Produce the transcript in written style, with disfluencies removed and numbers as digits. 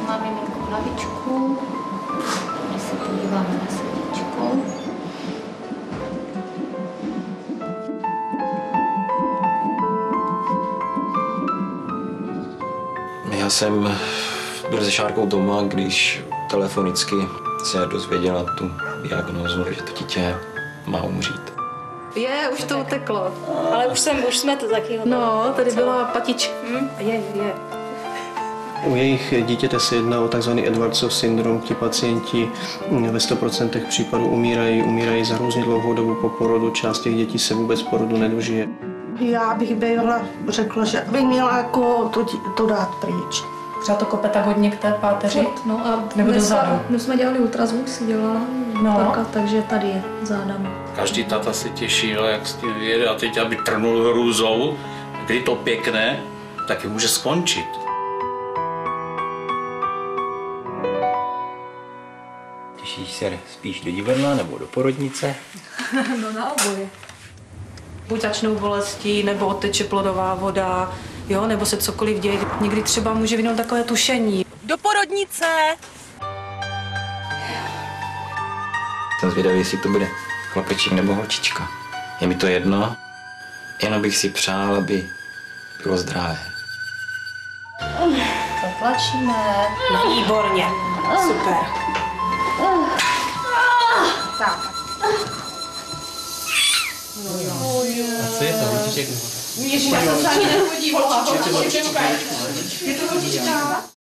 má miminko hlavičku. Tady se podíváme na srdíčko. Já jsem byl se Šárkou doma, když telefonicky se dozvěděla tu diagnózu, že to dítě má umřít. Už to uteklo. Ale už jsme to taky hodně. No, tady byla patička. Je. U jejich dítěte se jedná o tzv. Edwardsův syndrom, ti pacienti ve 100% případů umírají za hrozně dlouhou dobu po porodu, část těch dětí se vůbec porodu nedožije. Já bych byla řekla, že bych měla jako to dát pryč. Třeba to kope tak hodně k té páteři? No a nebo dozadu? my jsme dělali ultrazvuk, si dělala takže tady je zádama. Každý tata se těšil, jak s tím vyjede a teď, aby trnul hrůzou, kdy to pěkné, taky může skončit. Těšíš se spíš do divadla nebo do porodnice? No na oboje. Buď začnou bolesti, nebo odteče plodová voda, jo, nebo se cokoliv děje. Někdy třeba může vynout takové tušení. Do porodnice! Jsem zvědavý, jestli to bude chlapeček nebo holčička. Je mi to jedno, jenom bych si přál, aby bylo zdravé. Zatlačíme. Výborně. Super. Tak. A co je to, holčiček? Ježiš, já jsem se ani nepodívala. Je to holčička.